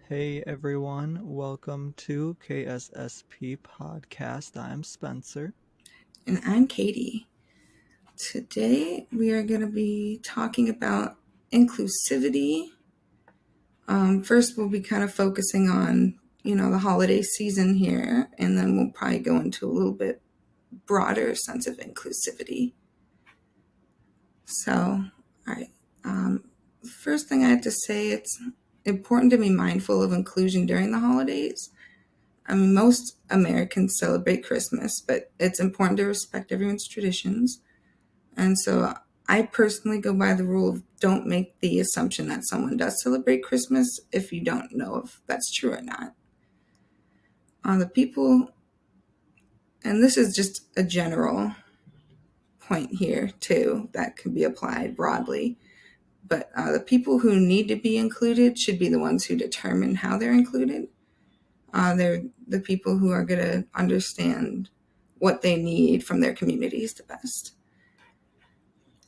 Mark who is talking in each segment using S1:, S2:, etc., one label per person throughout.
S1: Hey everyone, welcome to KSSP Podcast. I'm Spencer.
S2: And I'm Katie. Today we are going to be talking about inclusivity. First, we'll be kind of focusing on, the holiday season here, and then we'll probably go into a little bit broader sense of inclusivity. So, all right. The first thing I have to say, it's important to be mindful of inclusion during the holidays. I mean, most Americans celebrate Christmas, but it's important to respect everyone's traditions. And so I personally go by the rule of don't make the assumption that someone does celebrate Christmas if you don't know if that's true or not. The people, and this is just a general point here too that can be applied broadly, but the people who need to be included should be the ones who determine how they're included. They're the people who are going to understand what they need from their communities the best.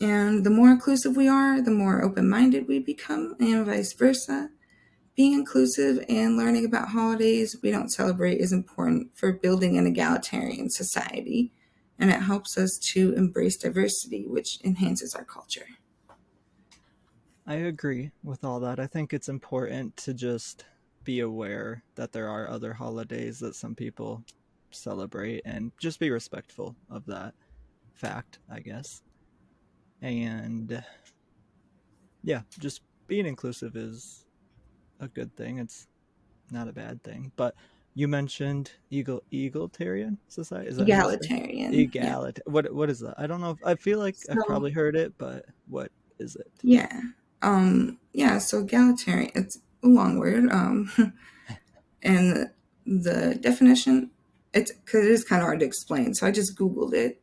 S2: And the more inclusive we are, the more open-minded we become, and vice versa. Being inclusive and learning about holidays we don't celebrate is important for building an egalitarian society, and it helps us to embrace diversity, which enhances our culture.
S1: I agree with all that. I think it's important to just be aware that there are other holidays that some people celebrate and just be respectful of that fact, I guess. And yeah, just being inclusive is a good thing. It's not a bad thing. But you mentioned egalitarian society. Is that how you say?
S2: Egalitarian, yeah.
S1: What is that? I don't know. I feel like I've
S2: So,
S1: probably heard it, but what is it?
S2: yeah. So egalitarian, it's a long word. And the definition, it's because it is kind of hard to explain. So I just Googled it.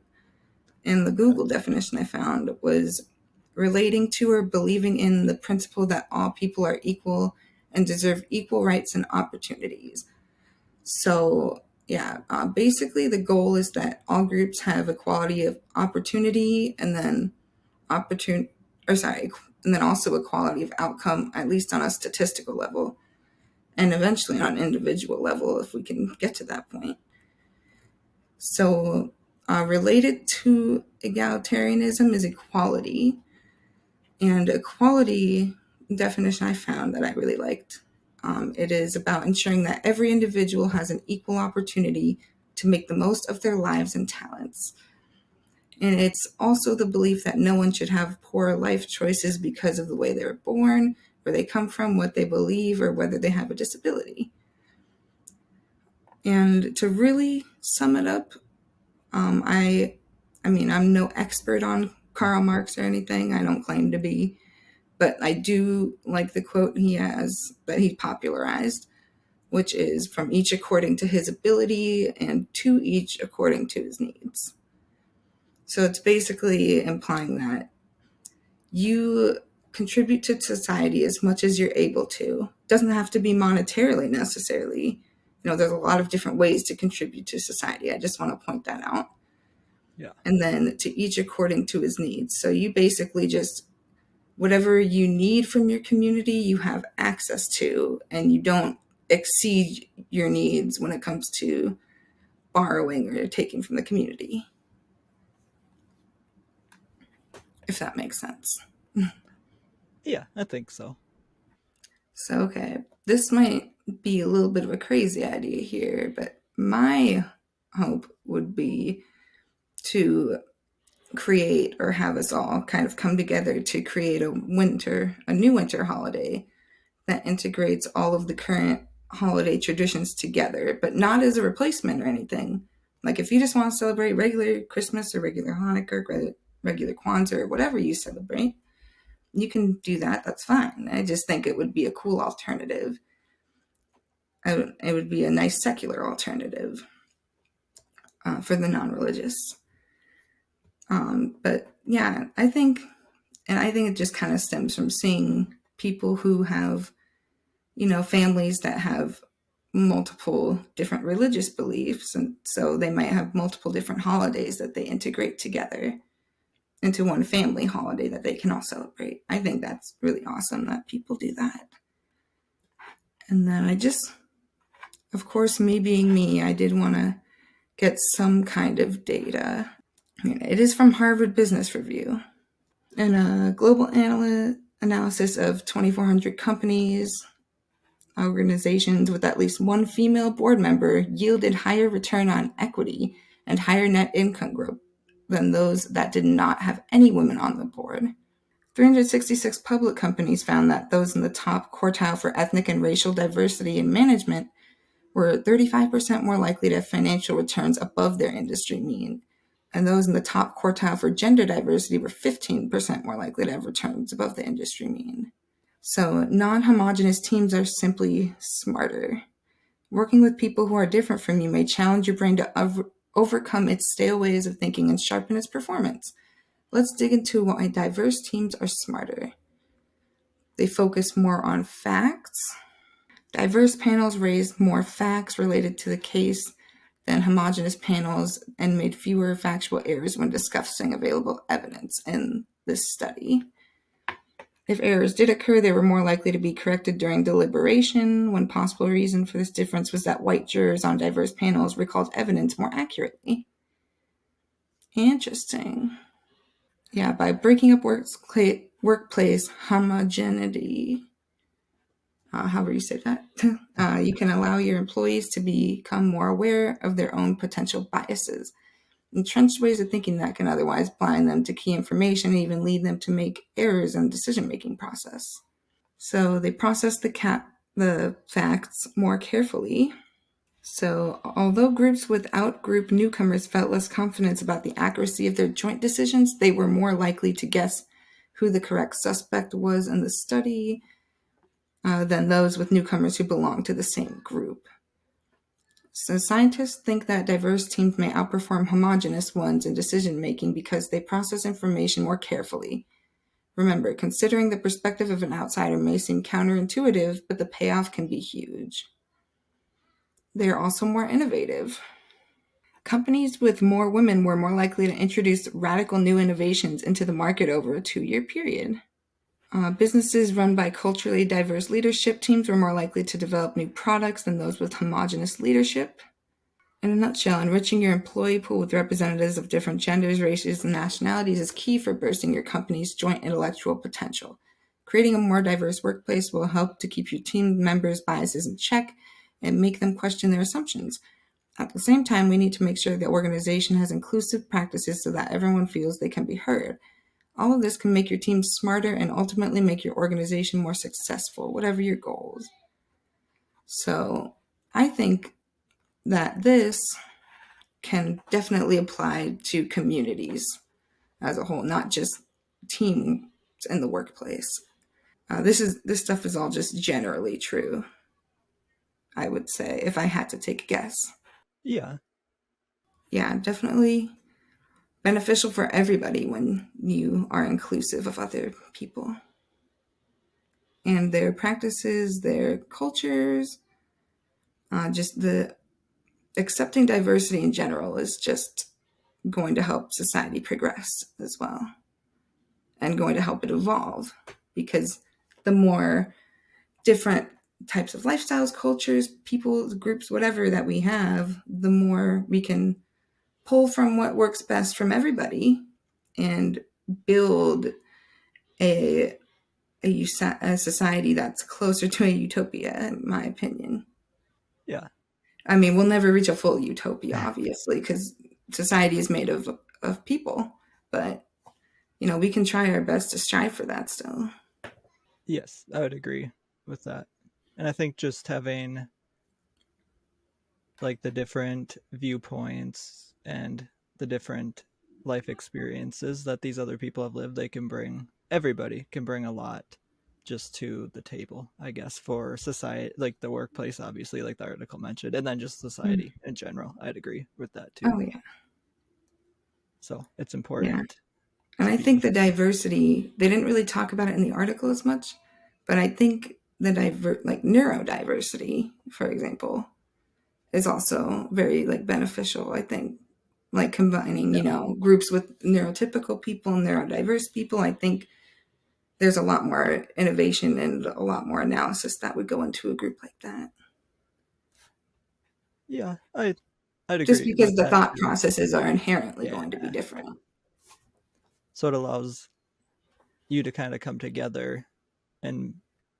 S2: And the
S1: Okay.
S2: Google definition I found was relating to or believing in the principle that all people are equal and deserve equal rights and opportunities. So, yeah, basically the goal is that all groups have equality of opportunity and then opportun or sorry, and then also equality of outcome, at least on a statistical level, and eventually on an individual level if we can get to that point. So, related to egalitarianism is equality. And equality definition I found that I really liked. It is about ensuring that every individual has an equal opportunity to make the most of their lives and talents. And it's also the belief that no one should have poor life choices because of the way they were born, where they come from, what they believe, or whether they have a disability. And to really sum it up, I mean, I'm no expert on Karl Marx or anything. I don't claim to be, but I do like the quote he has that he popularized, which is from each according to his ability and to each according to his needs. So it's basically implying that you contribute to society as much as you're able to. Doesn't have to be monetarily necessarily. There's a lot of different ways to contribute to society. I just want to point that out.
S1: Yeah.
S2: And then to each according to his needs. So you basically just, whatever you need from your community, you have access to, and you don't exceed your needs when it comes to borrowing or taking from the community, if that makes sense.
S1: Yeah, I think so.
S2: So, okay, this might be a little bit of a crazy idea here, but my hope would be to create or have us all kind of come together to create a new winter holiday that integrates all of the current holiday traditions together, but not as a replacement or anything. Like if you just want to celebrate regular Christmas or regular Hanukkah or regular Kwanzaa or whatever you celebrate, you can do that. That's fine. I just think it would be a cool alternative. It would be a nice secular alternative for the non-religious. But yeah, I think it just kind of stems from seeing people who have, families that have multiple different religious beliefs. And so they might have multiple different holidays that they integrate together into one family holiday that they can all celebrate. I think that's really awesome that people do that. And then of course, me being me, I did want to get some kind of data. It is from Harvard Business Review. In a global analysis of 2,400 companies, organizations with at least one female board member yielded higher return on equity and higher net income growth than those that did not have any women on the board. 366 public companies found that those in the top quartile for ethnic and racial diversity in management were 35% more likely to have financial returns above their industry mean, and those in the top quartile for gender diversity were 15% more likely to have returns above the industry mean. So, non homogenous teams are simply smarter. Working with people who are different from you may challenge your brain to overcome its stale ways of thinking and sharpen its performance. Let's dig into why diverse teams are smarter. They focus more on facts. Diverse panels raised more facts related to the case than homogeneous panels and made fewer factual errors when discussing available evidence in this study. If errors did occur, they were more likely to be corrected during deliberation. One possible reason for this difference was that white jurors on diverse panels recalled evidence more accurately. Interesting. Yeah, by breaking up workplace homogeneity, however you say that, you can allow your employees to become more aware of their own potential biases. Entrenched ways of thinking that can otherwise blind them to key information and even lead them to make errors in the decision-making process. So they process the facts more carefully. So although groups without group newcomers felt less confidence about the accuracy of their joint decisions, they were more likely to guess who the correct suspect was in the study than those with newcomers who belonged to the same group. So scientists think that diverse teams may outperform homogeneous ones in decision making because they process information more carefully. Remember, considering the perspective of an outsider may seem counterintuitive, but the payoff can be huge. They are also more innovative. Companies with more women were more likely to introduce radical new innovations into the market over a 2-year period. Businesses run by culturally diverse leadership teams were more likely to develop new products than those with homogeneous leadership. In a nutshell, enriching your employee pool with representatives of different genders, races, and nationalities is key for boosting your company's joint intellectual potential. Creating a more diverse workplace will help to keep your team members' biases in check and make them question their assumptions. At the same time, we need to make sure the organization has inclusive practices so that everyone feels they can be heard. All of this can make your team smarter and ultimately make your organization more successful, whatever your goals. So I think that this can definitely apply to communities as a whole, not just teams in the workplace. This stuff is all just generally true, I would say, if I had to take a guess.
S1: Yeah.
S2: Yeah, definitely beneficial for everybody when you are inclusive of other people and their practices, their cultures, just the accepting diversity in general is just going to help society progress as well and going to help it evolve because the more different types of lifestyles, cultures, people, groups, whatever that we have, the more we can pull from what works best from everybody and build a a society that's closer to a utopia, in my opinion.
S1: Yeah.
S2: I mean, we'll never reach a full utopia, obviously, because society is made of people. But, we can try our best to strive for that still.
S1: Yes, I would agree with that. And I think just having like the different viewpoints and the different life experiences that these other people have lived, they can bring everybody can bring a lot just to the table, I guess, for society, like the workplace, obviously, like the article mentioned, and then just
S2: Mm.
S1: society in general. I'd agree with that too.
S2: Oh, yeah.
S1: So it's
S2: Yeah.
S1: important
S2: And
S1: to
S2: I think
S1: be.
S2: the diversity, they didn't really talk about it in the article as much, but I think like neurodiversity, for example, is also very like beneficial. I think like combining,
S1: Yeah.
S2: groups with neurotypical people and neurodiverse people. I think there's a lot more innovation and a lot more analysis that would go into a group like that.
S1: Yeah, I'd
S2: Just
S1: agree
S2: because
S1: with
S2: the
S1: that
S2: thought
S1: too.
S2: processes are inherently
S1: Yeah.
S2: going to be different.
S1: So it allows you to kind of come together and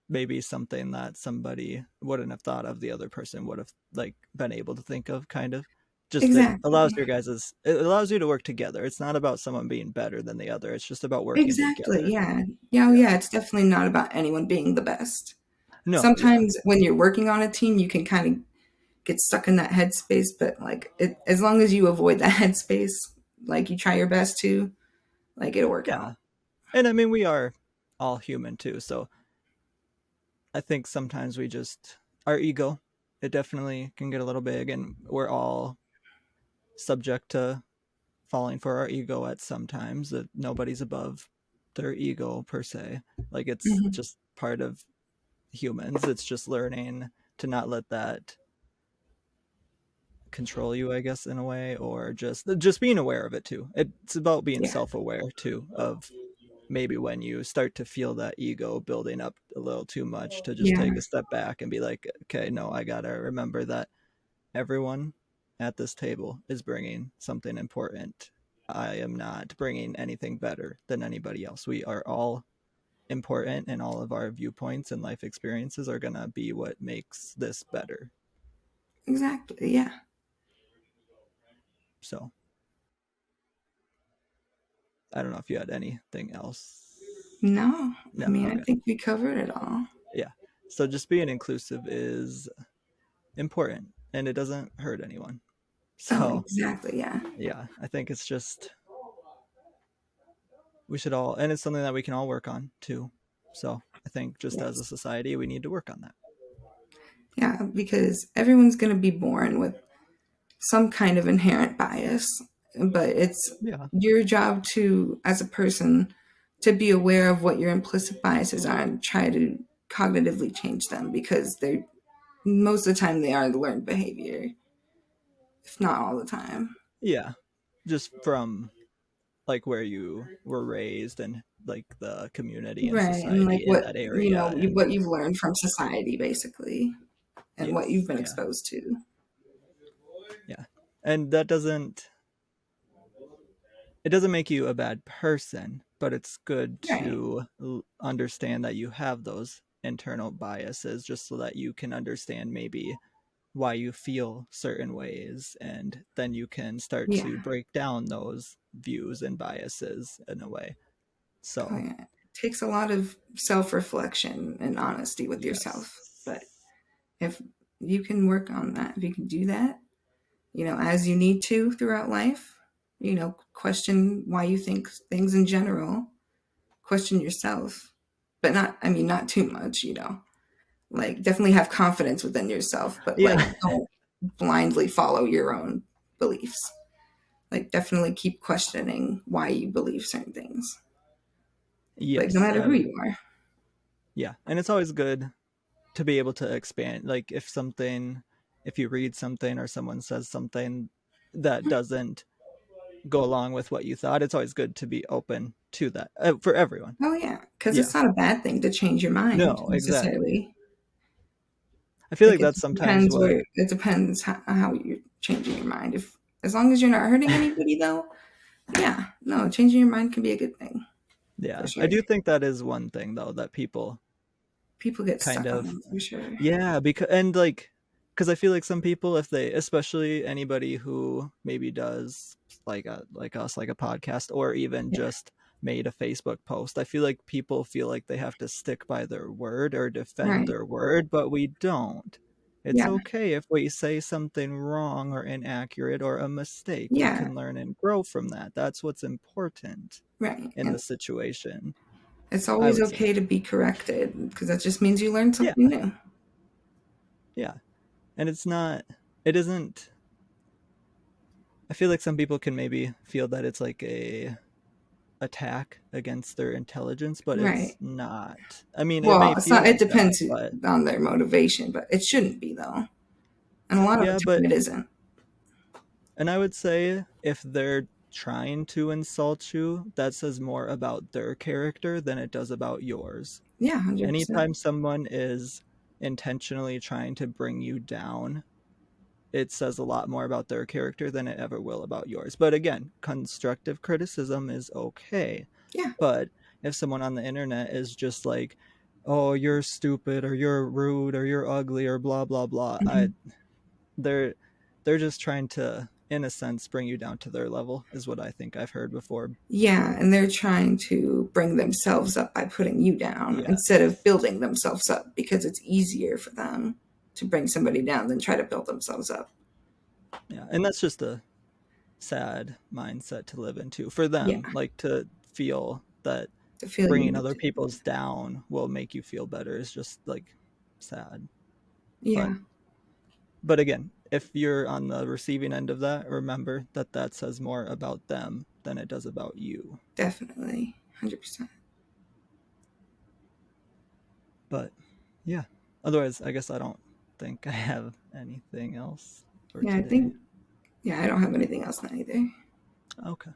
S1: maybe something that somebody wouldn't have thought of, the other person would have like been able to think of, kind of. Just it allows
S2: Exactly.
S1: your guys's it allows you to work together. It's not about someone being better than the other. It's just about working
S2: Exactly.
S1: together.
S2: Yeah. Yeah. Oh,
S1: Yeah.
S2: yeah. It's definitely not about anyone being the best.
S1: No, yeah.
S2: Sometimes when you're working on a team, you can kind of get stuck in that headspace, but like as long as you avoid that headspace, like you try your best to, like it'll work
S1: Yeah.
S2: out.
S1: And I mean we are all human too, so I think sometimes we just our ego, it definitely can get a little big, and we're all subject to falling for our ego at some times. That nobody's above their ego per se. Like it's
S2: Hmm.
S1: just part of humans. It's just learning to not let that control you, I guess, in a way, or just being aware of it too. It's about being
S2: Yeah.
S1: self-aware too of maybe when you start to feel that ego building up a little too much, to just
S2: Yeah.
S1: take a step back and be like, okay, no, I gotta remember that everyone at this table is bringing something important. I am not bringing anything better than anybody else. We are all important, and all of our viewpoints and life experiences are going to be what makes this better.
S2: Exactly. Yeah.
S1: So, I don't know if you had anything else.
S2: No, I
S1: No,
S2: mean, I
S1: okay.
S2: think we covered it all.
S1: Yeah. So, just being inclusive is important, and it doesn't hurt anyone.
S2: Oh,
S1: So,
S2: exactly. Yeah.
S1: yeah, I think it's just we should all, and it's something that we can all work on too. So I think just as a
S2: Yes.
S1: society, we need to work on that.
S2: Yeah, because everyone's going to be born with some kind of inherent bias, but it's
S1: Yeah.
S2: your job to, as a person, to be aware of what your implicit biases are and try to cognitively change them because they most of the time they are learned behavior, if not all the time.
S1: Yeah. Just from like where you were raised and like the community and
S2: Right, and like
S1: society in
S2: what
S1: that
S2: you
S1: area.
S2: know,
S1: And
S2: what you've learned from society, basically, and what you've
S1: yes,
S2: been
S1: yeah,
S2: exposed to.
S1: yeah. And that doesn't, it doesn't make you a bad person, but it's good
S2: Right.
S1: to understand that you have those internal biases, just so that you can understand maybe why you feel certain ways, and then you can start
S2: Yeah.
S1: to break down those views and biases in a way.
S2: Oh
S1: So
S2: yeah. It takes a lot of self-reflection and honesty with yourself, but
S1: yes,
S2: if you can work on that, if you can do that, as you need to throughout life, question why you think things in general, question yourself, but not, I mean, not too much, like definitely have confidence within yourself, but like
S1: yeah.
S2: don't blindly follow your own beliefs. Like definitely keep questioning why you believe certain things, like no
S1: Yes,
S2: matter
S1: I
S2: who
S1: would.
S2: you are.
S1: Yeah, and it's always good to be able to expand. Like if you read something or someone says something that doesn't go along with what you thought, it's always good to be open to that, for everyone.
S2: Oh yeah, because
S1: Yeah.
S2: it's not a bad thing to change your mind
S1: No, exactly.
S2: necessarily.
S1: I feel like
S2: Like it
S1: that's
S2: just
S1: sometimes
S2: depends
S1: what.
S2: where it depends how you're changing your mind. If as long as you're not hurting anybody, though, yeah, no, changing your mind can be a good thing for
S1: Yeah, I
S2: sure.
S1: do think that is one thing though that people
S2: People get
S1: kind
S2: stuck on
S1: of.
S2: them for sure.
S1: Yeah, because I feel like some people, if they, especially anybody who maybe does like us, like a podcast, or even
S2: Yeah,
S1: just made a Facebook post, I feel like people feel like they have to stick by their word or defend
S2: right.
S1: their word, but we don't. It's
S2: Yeah,
S1: okay if we say something wrong or inaccurate or a mistake. We
S2: yeah,
S1: can learn and grow from that. That's what's important
S2: right.
S1: in the
S2: And
S1: situation,
S2: it's
S1: I
S2: always
S1: would say.
S2: okay to be corrected because that just means you learned
S1: Yeah,
S2: something new.
S1: yeah. And it's not, it isn't, I feel like some people can maybe feel that it's like a attack against their intelligence, but it's
S2: Right.
S1: not. I mean, it
S2: Well,
S1: may
S2: it's
S1: feel
S2: not. It
S1: like that,
S2: depends
S1: but
S2: on their motivation, but it shouldn't be though. And a lot of the
S1: yeah, but
S2: time, it isn't.
S1: and I would say if they're trying to insult you, that says more about their character than it does about yours.
S2: Yeah, 100%.
S1: Anytime someone is intentionally trying to bring you down, it says a lot more about their character than it ever will about yours. But again, constructive criticism is okay.
S2: Yeah.
S1: But if someone on the internet is just like, "Oh, you're stupid," or "You're rude," or "You're ugly," or blah blah blah,
S2: Mhm.
S1: they're they're just trying to, in a sense, bring you down to their level, is what I think I've heard before.
S2: Yeah, and they're trying to bring themselves up by putting you down instead of
S1: Yes.
S2: building themselves up because it's easier for them to bring somebody down than try to build themselves up.
S1: Yeah, and that's just a sad mindset to live into for
S2: Yeah,
S1: them, like to feel that
S2: to feel you
S1: bringing
S2: need
S1: other
S2: to.
S1: people's down will make you feel better is just like sad. But
S2: Yeah,
S1: again, if you're on the receiving end of that, remember that that says more about them than it does about you.
S2: definitely. 100%.
S1: But yeah, otherwise I guess I don't think I have anything else for
S2: Yeah, I
S1: today.
S2: think, yeah, I don't have anything else now either.
S1: Okay.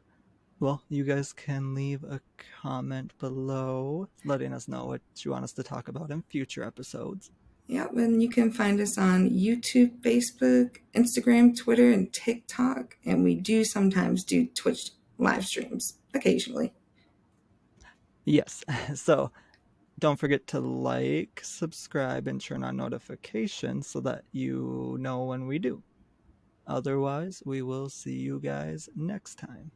S1: Well, you guys can leave a comment below letting us know what you want us to talk about in future episodes.
S2: Yeah, and you can find us on YouTube, Facebook, Instagram, Twitter, and TikTok. And we do sometimes do Twitch live streams occasionally.
S1: Yes. So don't forget to like, subscribe, and turn on notifications so that you know when we do. Otherwise, we will see you guys next time.